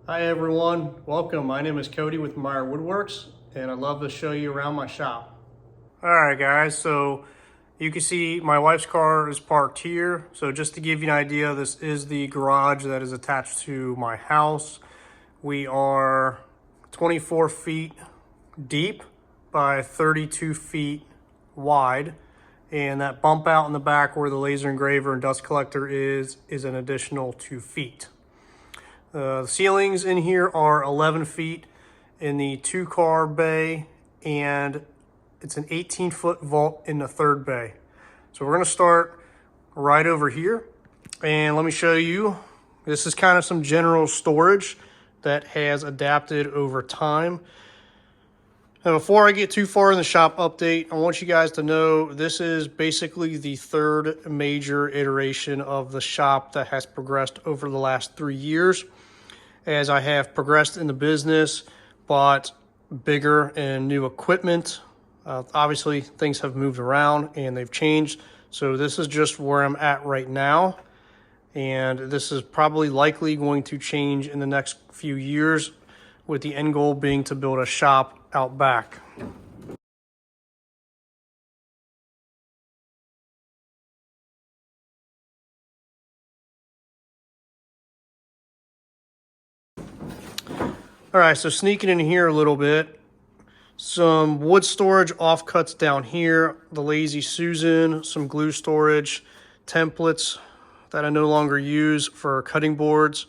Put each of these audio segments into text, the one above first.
Hi everyone, welcome. My name is Cody with Meyer Woodworks and I'd love to show you around my shop. Alright guys, so you can see my wife's car is parked here. So just to give you an idea, this is the garage that is attached to my house. We are 24 feet deep by 32 feet wide. And that bump out in the back where the laser engraver and dust collector is an additional 2 feet. The ceilings in here are 11 feet in the 2-car bay, and it's an 18-foot vault in the 3rd bay. So we're going to start right over here, and let me show you. This is kind of some general storage that has adapted over time. Now, before I get too far in the shop update, I want you guys to know this is basically the 3rd major iteration of the shop that has progressed over the last 3 years. As I have progressed in the business, bought bigger and new equipment. Obviously, things have moved around and they've changed. So this is just where I'm at right now. And this is probably likely going to change in the next few years, with the end goal being to build a shop out back. All right, so sneaking in here a little bit, some wood storage offcuts down here, the Lazy Susan, some glue storage, templates that I no longer use for cutting boards.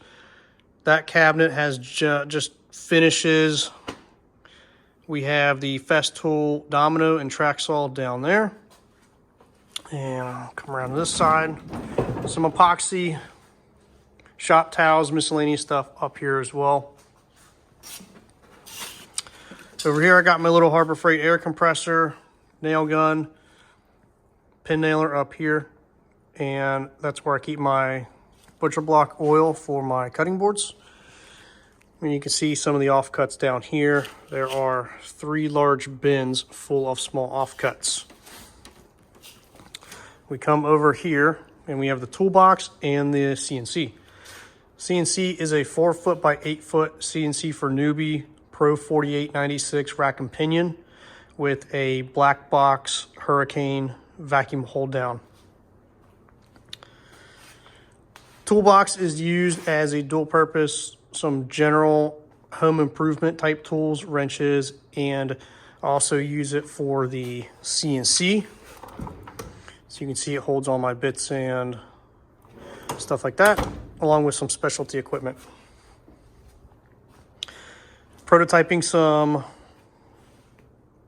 That cabinet has just finishes. We have the Festool domino and track saw down there. And I'll come around to this side. Some epoxy, shop towels, miscellaneous stuff up here as well. Over here I got my little Harbor Freight air compressor, nail gun, pin nailer up here, and that's where I keep my butcher block oil for my cutting boards. And you can see some of the offcuts down here. There are 3 large bins full of small offcuts. We come over here and we have the toolbox and the CNC. CNC is a 4-foot by 8-foot CNC for newbie Pro 4896 rack and pinion with a black box Hurricane vacuum hold down. Toolbox is used as a dual purpose, some general home improvement type tools, wrenches, and also use it for the CNC. So you can see it holds all my bits and stuff like that, along with some specialty equipment. Prototyping some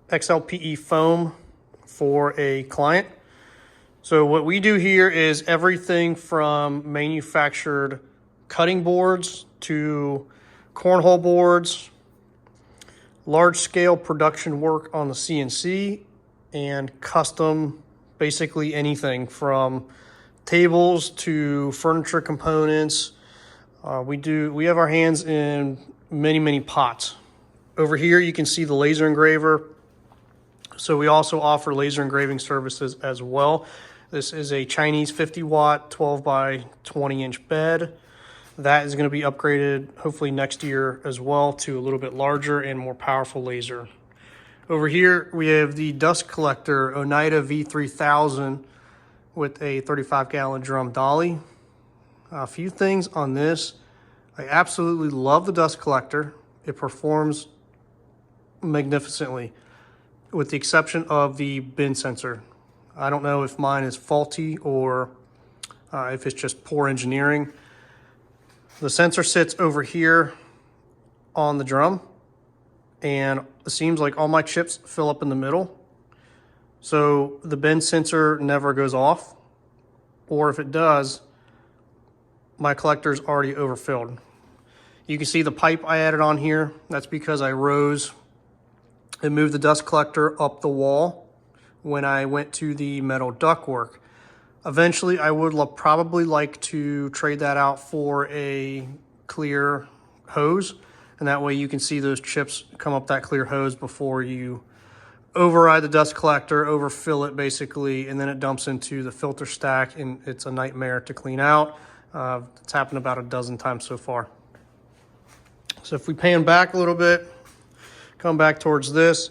XLPE foam for a client. So what we do here is everything from manufactured cutting boards to cornhole boards, large scale production work on the CNC, and custom, basically anything from tables to furniture components. We have our hands in many pots. Over here you can see the laser engraver. So we also offer laser engraving services as well. This is a Chinese 50-watt 12 by 20 inch bed. That is going to be upgraded hopefully next year as well to a little bit larger and more powerful laser. Over here we have the dust collector Oneida V3000 with a 35-gallon drum dolly. A few things on this. I absolutely love the dust collector. It performs magnificently, with the exception of the bin sensor. I don't know if mine is faulty or if it's just poor engineering. The sensor sits over here on the drum, and it seems like all my chips fill up in the middle. So the bin sensor never goes off, or if it does, my collector's already overfilled. You can see the pipe I added on here. That's because I rose and moved the dust collector up the wall when I went to the metal ductwork. Eventually, I would probably like to trade that out for a clear hose, and that way you can see those chips come up that clear hose before you override the dust collector, overfill it basically, and then it dumps into the filter stack, and it's a nightmare to clean out. It's happened about a dozen times so far. So if we pan back a little bit, come back towards this.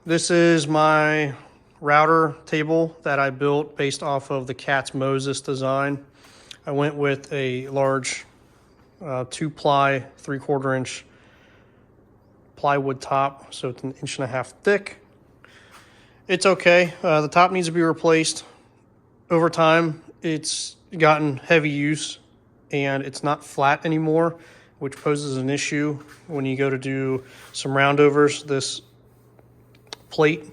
This is my router table that I built based off of the Katz Moses design. I went with a large 2-ply, 3/4 inch plywood top, so it's 1.5 inches thick. It's okay. The top needs to be replaced. Over time, it's gotten heavy use and it's not flat anymore, which poses an issue when you go to do some roundovers. This plate,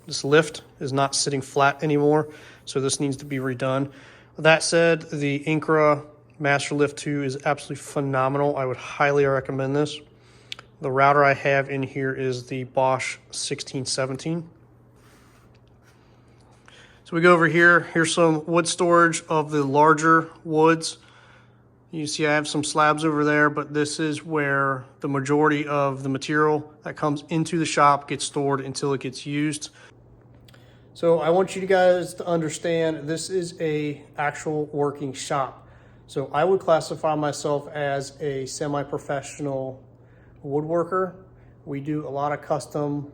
this lift, is not sitting flat anymore, so this needs to be redone. That said, the Incra Master Lift 2 is absolutely phenomenal. I would highly recommend this. The router I have in here is the Bosch 1617. So we go over here. Here's some wood storage of the larger woods. You see I have some slabs over there, but this is where the majority of the material that comes into the shop gets stored until it gets used. So I want you guys to understand this is a actual working shop. So I would classify myself as a semi-professional woodworker. We do a lot of custom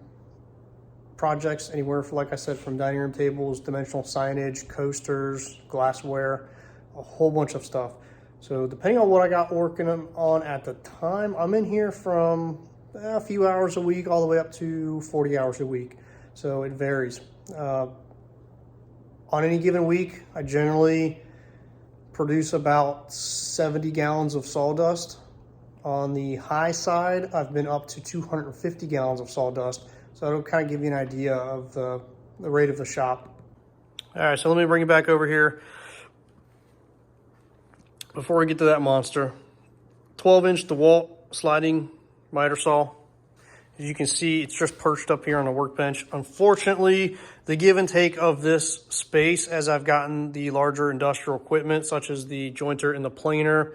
projects, anywhere from, like I said, from dining room tables, dimensional signage, coasters, glassware, a whole bunch of stuff. So depending on what I got working on at the time, I'm in here from a few hours a week all the way up to 40 hours a week. So it varies. On any given week, I generally produce about 70 gallons of sawdust. On the high side, I've been up to 250 gallons of sawdust. So that'll kind of give you an idea of the rate of the shop. All right, so let me bring it back over here. Before we get to that monster, 12-inch DeWalt sliding miter saw. As you can see, it's just perched up here on the workbench. Unfortunately, the give and take of this space, as I've gotten the larger industrial equipment, such as the jointer and the planer,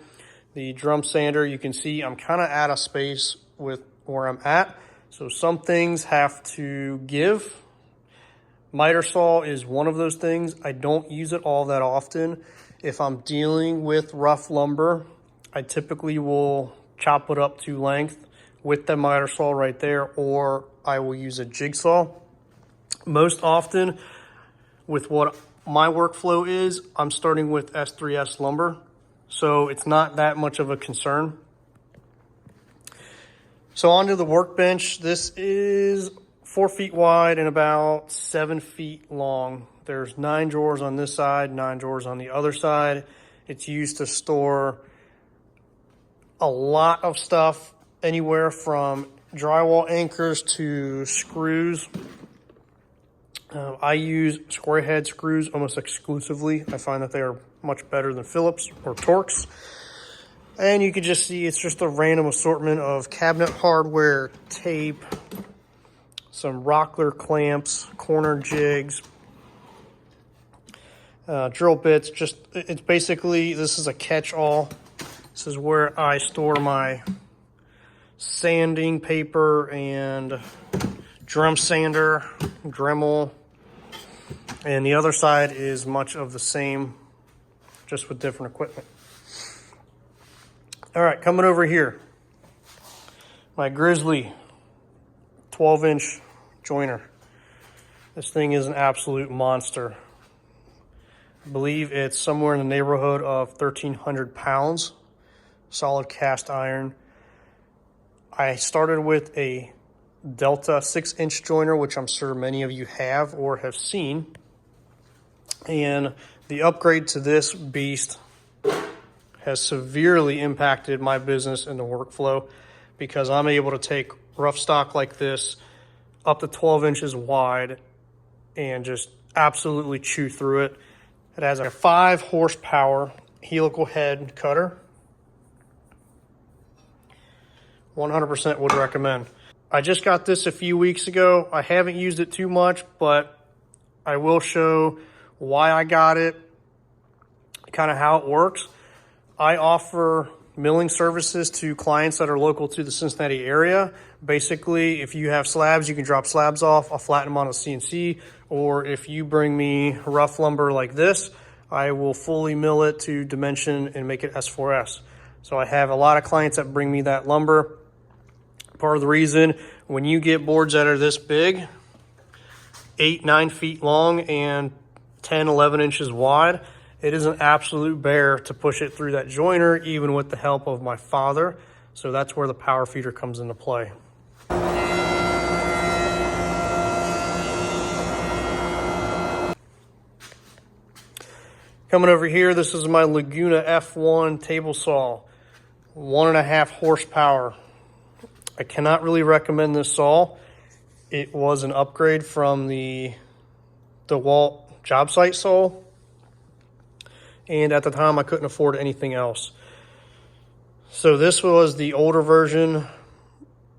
the drum sander, you can see I'm kind of out of space with where I'm at. So some things have to give. Miter saw is one of those things. I don't use it all that often. If I'm dealing with rough lumber, I typically will chop it up to length with the miter saw right there, or I will use a jigsaw. Most often, with what my workflow is, I'm starting with S3S lumber, so it's not that much of a concern. So onto the workbench. This is 4 feet wide and about 7 feet long. There's 9 drawers on this side, 9 drawers on the other side. It's used to store a lot of stuff, anywhere from drywall anchors to screws. I use square head screws almost exclusively. I find that they are much better than Phillips or Torx. And you can just see it's just a random assortment of cabinet hardware, tape, some Rockler clamps, corner jigs, drill bits. Just, it's basically, this is a catch-all. This is where I store my sanding paper and drum sander, Dremel. And the other side is much of the same, just with different equipment. All right, coming over here, my Grizzly 12-inch joiner. This thing is an absolute monster. I believe it's somewhere in the neighborhood of 1,300 pounds, solid cast iron. I started with a Delta 6-inch joiner, which I'm sure many of you have or have seen. And the upgrade to this beast has severely impacted my business and the workflow, because I'm able to take rough stock like this up to 12 inches wide and just absolutely chew through it. It has a 5 horsepower helical head cutter. 100% would recommend. I just got this a few weeks ago. I haven't used it too much, but I will show why I got it, kind of how it works. I offer milling services to clients that are local to the Cincinnati area. Basically, if you have slabs, you can drop slabs off. I'll flatten them on a CNC. Or if you bring me rough lumber like this, I will fully mill it to dimension and make it S4S. So I have a lot of clients that bring me that lumber. Part of the reason, when you get boards that are this big, 8-9 feet long and 10-11 inches wide, it is an absolute bear to push it through that joiner, even with the help of my father. So that's where the power feeder comes into play. Coming over here, this is my Laguna F1 table saw, 1.5 horsepower. I cannot really recommend this saw. It was an upgrade from the DeWalt job site saw, and at the time I couldn't afford anything else. So this was the older version.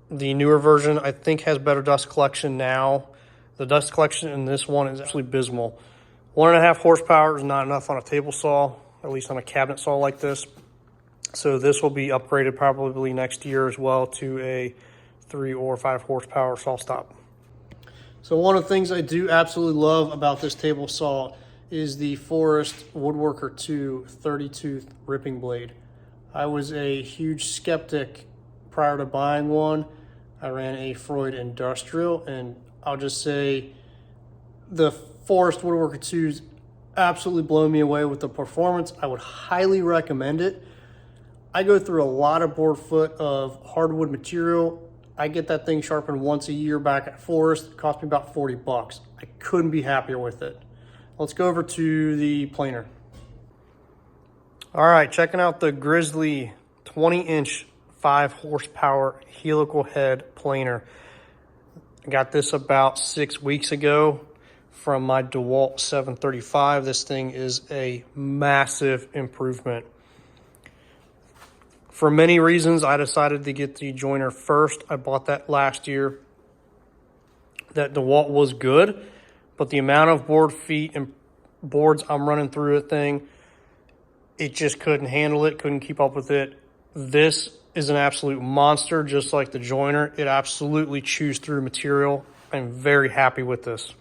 The newer version I think has better dust collection now. The dust collection in this one is actually abysmal. 1.5 horsepower is not enough on a table saw, at least on a cabinet saw like this. So this will be upgraded probably next year as well to a 3 or 5 horsepower saw stop. So one of the things I do absolutely love about this table saw is the Forest Woodworker 2 30-tooth ripping blade. I was a huge skeptic prior to buying one. I ran a Freud Industrial, and I'll just say the Forest Woodworker 2's absolutely blown me away with the performance. I would highly recommend it. I go through a lot of board foot of hardwood material. I get that thing sharpened once a year back at Forest. It cost me about 40 bucks. I couldn't be happier with it. Let's go over to the planer. All right, checking out the Grizzly 20-inch 5 horsepower helical head planer. I got this about 6 weeks ago from my DeWalt 735. This thing is a massive improvement. For many reasons, I decided to get the joiner first. I bought that last year. That DeWalt was good, but the amount of board feet and boards I'm running through it thing, it just couldn't handle it, couldn't keep up with it. This is an absolute monster, just like the joiner. It absolutely chews through material. I'm very happy with this.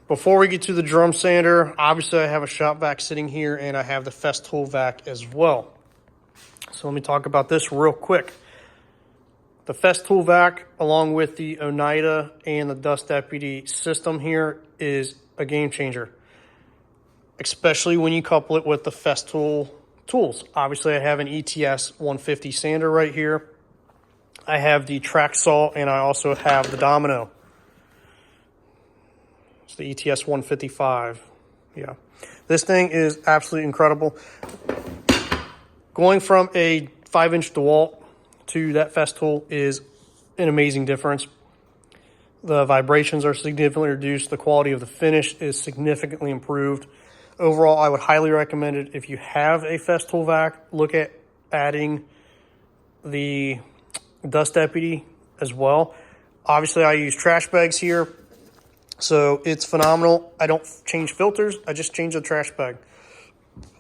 Before we get to the drum sander, obviously I have a shop vac sitting here, and I have the Festool vac as well. So let me talk about this real quick. The Festool vac, along with the Oneida and the Dust Deputy system here, is a game changer, especially when you couple it with the Festool tools. Obviously I have an ETS 150 sander right here. I have the track saw, and I also have the Domino. It's the ETS 155. Yeah. This thing is absolutely incredible. Going from a 5-inch DeWalt to that Festool is an amazing difference. The vibrations are significantly reduced. The quality of the finish is significantly improved. Overall, I would highly recommend it. If you have a Festool vac, look at adding the Dust Deputy as well. Obviously, I use trash bags here, so it's phenomenal. I don't change filters. I just change the trash bag.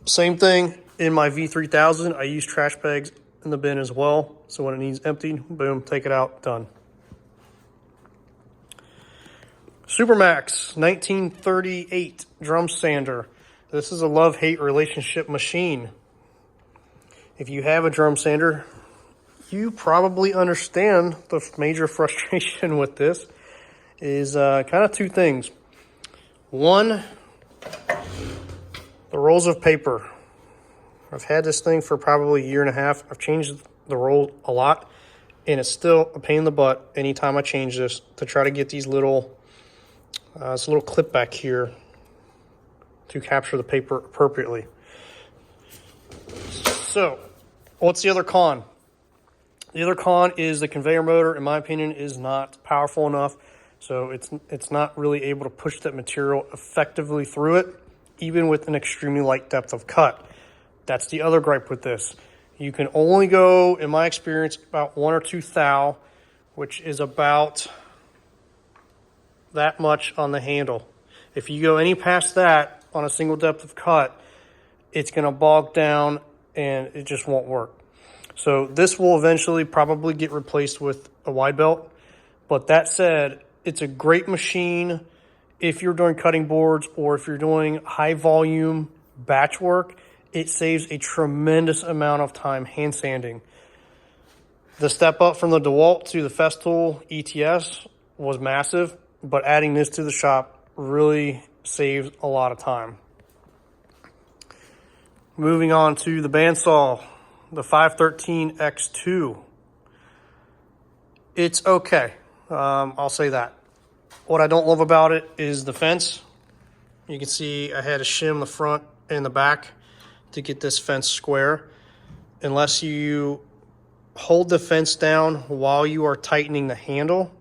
Same thing in my V3000. I use trash bags in the bin as well. So when it needs emptied, boom, take it out, done. Supermax 1938 drum sander. This is a love-hate relationship machine. If you have a drum sander, you probably understand the major frustration with this is kind of two things. One, the rolls of paper. I've had this thing for probably a year and a half. I've changed the roll a lot, and it's still a pain in the butt anytime I change this to try to get these little, this little clip back here to capture the paper appropriately. So, what's the other con? The other con is the conveyor motor, in my opinion, is not powerful enough. So it's not really able to push that material effectively through it, even with an extremely light depth of cut. That's the other gripe with this. You can only go, in my experience, about 1 or 2 thou, which is about that much on the handle. If you go any past that on a single depth of cut, it's going to bog down and it just won't work. So this will eventually probably get replaced with a wide belt. But that said, it's a great machine if you're doing cutting boards or if you're doing high volume batch work. it saves a tremendous amount of time hand sanding. The step up from the DeWalt to the Festool ETS was massive, but adding this to the shop really saves a lot of time. Moving on to the bandsaw, the 513X2. It's okay, I'll say that. What I don't love about it is the fence. You can see I had to shim the front and the back to get this fence square. Unless you hold the fence down while you are tightening the handle,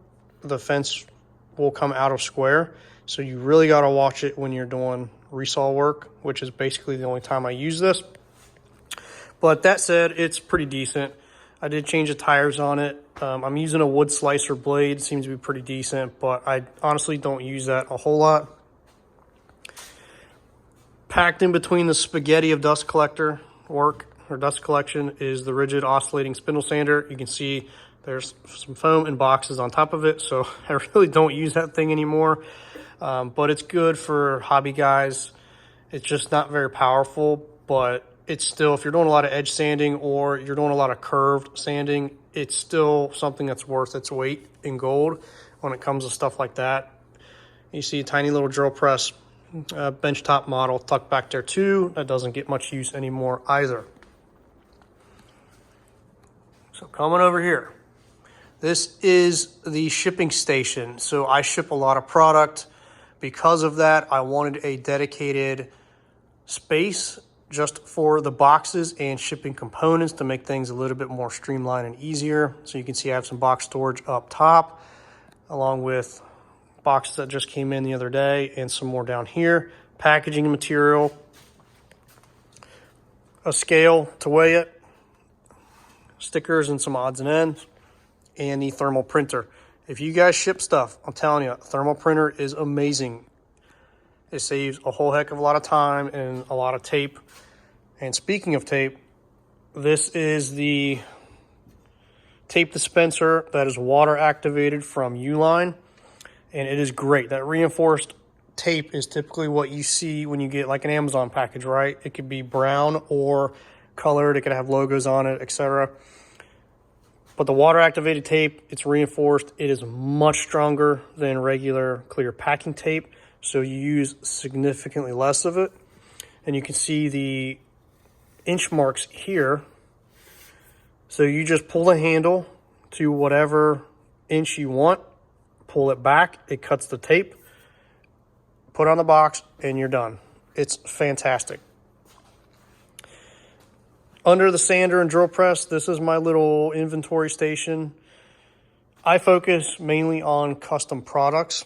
the fence will come out of square. So you really got to watch it when you're doing resaw work, which is basically the only time I use this. But that said, it's pretty decent. I did change the tires on it. I'm using a wood slicer blade, seems to be pretty decent, but I honestly don't use that a whole lot. Packed in between the spaghetti of dust collector work or dust collection is the rigid oscillating spindle sander. You can see there's some foam and boxes on top of it, so I really don't use that thing anymore. But it's good for hobby guys. It's just not very powerful, but it's still, if you're doing a lot of edge sanding or you're doing a lot of curved sanding, it's still something that's worth its weight in gold when it comes to stuff like that. You see a tiny little drill press benchtop model tucked back there too. That doesn't get much use anymore either. So coming over here, this is the shipping station. So I ship a lot of product. Because of that, I wanted a dedicated space just for the boxes and shipping components to make things a little bit more streamlined and easier. So you can see I have some box storage up top, along with boxes that just came in the other day and some more down here. Packaging material, a scale to weigh it, stickers and some odds and ends, and the thermal printer. If you guys ship stuff, I'm telling you, a thermal printer is amazing. It saves a whole heck of a lot of time and a lot of tape. And speaking of tape, this is the tape dispenser that is water activated from Uline, and it is great. That reinforced tape is typically what you see when you get like an Amazon package, right? It could be brown or colored, it could have logos on it, etc. But the water activated tape, it's reinforced. It is much stronger than regular clear packing tape, so you use significantly less of it. And you can see the inch marks here. So you just pull the handle to whatever inch you want, pull it back, it cuts the tape, put it on the box, and you're done. It's fantastic. Under the sander and drill press, this is my little inventory station. I focus mainly on custom products,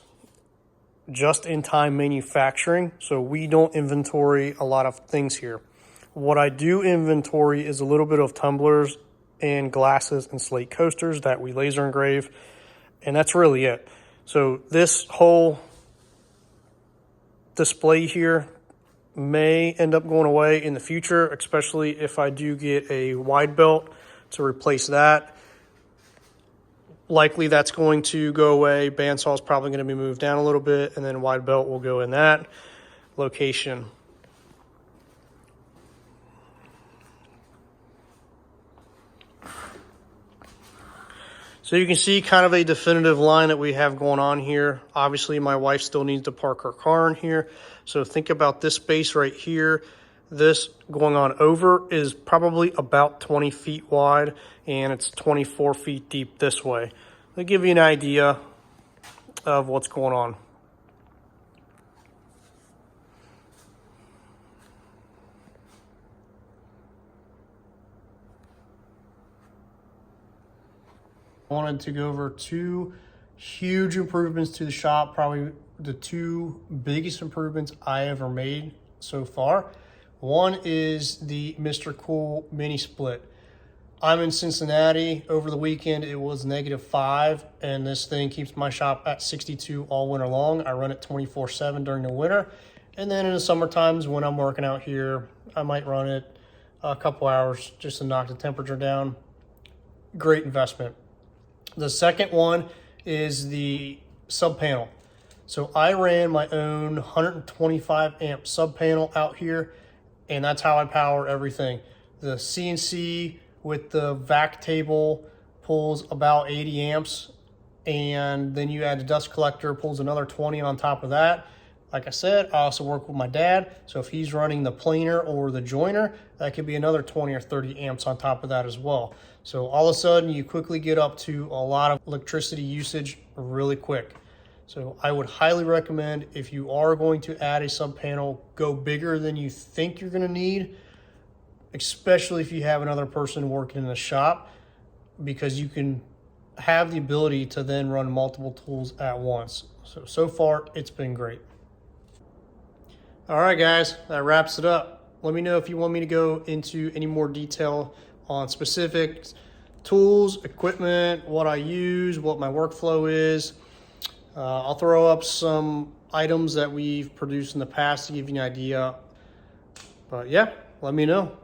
just-in-time manufacturing, so we don't inventory a lot of things here. What I do inventory is a little bit of tumblers and glasses and slate coasters that we laser engrave, and that's really it. So this whole display here may end up going away in the future, especially if I do get a wide belt to replace that. Likely that's going to go away. Bandsaw is probably going to be moved down a little bit, and then wide belt will go in that location. So you can see kind of a definitive line that we have going on here. Obviously, my wife still needs to park her car in here. So think about this space right here. This going on over is probably about 20 feet wide, and it's 24 feet deep this way. I'll give you an idea of what's going on. I wanted to go over two huge improvements to the shop, probably the two biggest improvements I ever made so far. One is the Mr. Cool mini split. I'm in Cincinnati. Over the weekend it was -5, and this thing keeps my shop at 62 all winter long. I run it 24/7 during the winter, and then in the summer times when I'm working out here, I might run it a couple hours just to knock the temperature down. Great investment. The second one is the sub panel. So I ran my own 125 amp sub panel out here. and that's how I power everything. The CNC with the vac table pulls about 80 amps, and then you add the dust collector, pulls another 20 on top of that. Like I said, I also work with my dad, so if he's running the planer or the joiner, that could be another 20 or 30 amps on top of that as well. So all of a sudden, you quickly get up to a lot of electricity usage really quick. So I would highly recommend, if you are going to add a sub panel, go bigger than you think you're going to need, especially if you have another person working in the shop, because you can have the ability to then run multiple tools at once. So far, it's been great. All right, guys, that wraps it up. Let me know if you want me to go into any more detail on specific tools, equipment, what I use, what my workflow is. I'll throw up some items that we've produced in the past to give you an idea. But yeah, let me know.